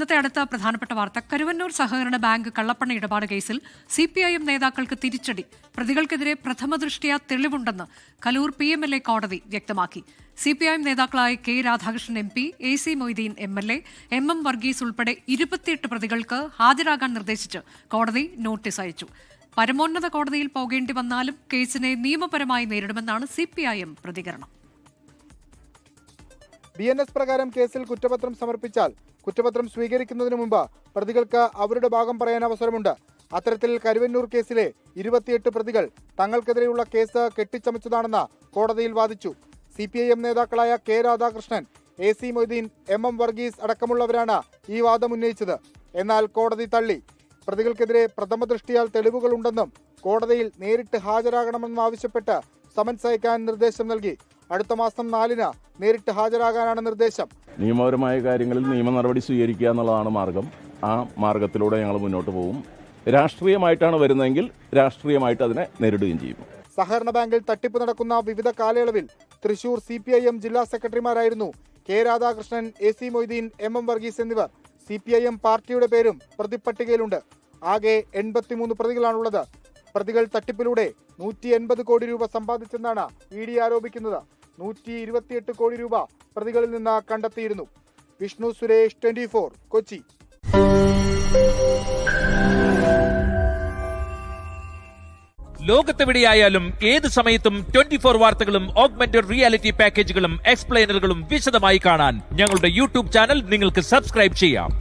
ഇന്നത്തെ അടുത്ത പ്രധാനപ്പെട്ട വാർത്ത, കരുവന്നൂർ സഹകരണ ബാങ്ക് കള്ളപ്പണ ഇടപാട് കേസിൽ CPIM നേതാക്കൾക്ക് തിരിച്ചടി. പ്രതികൾക്കെതിരെ പ്രഥമദൃഷ്ട്യാ തെളിവുണ്ടെന്ന് കലൂർ PMLA കോടതി വ്യക്തമാക്കി. CPIM നേതാക്കളായ K. Radhakrishnan MP, AC Moideen MLA, MM Varghese ഉൾപ്പെടെ 28 പ്രതികൾക്ക് ഹാജരാകാൻ നിർദ്ദേശിച്ച് കോടതി നോട്ടീസ് അയച്ചു. പരമോന്നത കോടതിയിൽ പോകേണ്ടി വന്നാലും കേസിനെ നിയമപരമായി നേരിടുമെന്നാണ് CPIM പ്രതികരണം. BNS പ്രകാരം കേസിൽ കുറ്റപത്രം സമർപ്പിച്ചാൽ കുറ്റപത്രം സ്വീകരിക്കുന്നതിന് മുമ്പ് പ്രതികൾക്ക് അവരുടെ ഭാഗം പറയാൻ അവസരമുണ്ട്. അത്തരത്തിൽ കരുവന്നൂർ കേസിലെ 28 പ്രതികൾ തങ്ങൾക്കെതിരെയുള്ള കേസ് കെട്ടിച്ചമച്ചതാണെന്ന് കോടതിയിൽ വാദിച്ചു. CPIM നേതാക്കളായ K. Radhakrishnan, AC Moideen, MM Varghese അടക്കമുള്ളവരാണ് ഈ വാദം ഉന്നയിച്ചത്. എന്നാൽ കോടതി തള്ളി. പ്രതികൾക്കെതിരെ പ്രഥമദൃഷ്ടിയാൽ തെളിവുകളുണ്ടെന്നും കോടതിയിൽ നേരിട്ട് ഹാജരാകണമെന്നും ആവശ്യപ്പെട്ട് സമൻസ് അയക്കാൻ നിർദ്ദേശം നൽകി. അടുത്ത മാസം 4-ന് നേരിട്ട് ഹാജരാകാനാണ് നിർദ്ദേശം. നിയമപരമായ കാര്യങ്ങളിൽ നിയമ നടപടി സ്വീകരിക്കുക എന്നുള്ളതാണ് മാർഗം. ആ മാർഗത്തിലൂടെ ഞങ്ങൾ മുന്നോട്ട് പോകും. രാഷ്ട്രീയമായിട്ടാണ് വരുന്നതെങ്കിൽ രാഷ്ട്രീയമായിട്ട് അതിനെ നേരിടുകയും ചെയ്യും. സഹകരണ ബാങ്കിൽ തട്ടിപ്പ് നടക്കുന്ന വിവിധ കാലയളവിൽ തൃശൂർ CPIM ജില്ലാ സെക്രട്ടറിമാരായിരുന്നു K. Radhakrishnan, AC Moideen, MM Varghese എന്നിവർ. CPIM പാർട്ടിയുടെ പേരും പ്രതിപ്പട്ടികയിലുണ്ട്. ആകെ 83 പ്രതികളാണുള്ളത്. പ്രതികൾ തട്ടിപ്പിലൂടെ 180 കോടി രൂപ സമ്പാദിച്ചെന്നാണ് ED ആരോപിക്കുന്നത്. 128 കോടി രൂപ പ്രതികളിൽ നിന്ന് കണ്ടെത്തിയിരുന്നു. വിഷ്ണു സുരേഷ്, 24, കൊച്ചി. ലോകത്തെവിടെയായാലും ഏത് സമയത്തും 24 വാർത്തകളും ഓഗ്മെന്റഡ് റിയാലിറ്റി പാക്കേജുകളും എക്സ്പ്ലെയിനറുകളും വിശദമായി കാണാൻ ഞങ്ങളുടെ YouTube ചാനൽ നിങ്ങൾക്ക് സബ്സ്ക്രൈബ് ചെയ്യാം.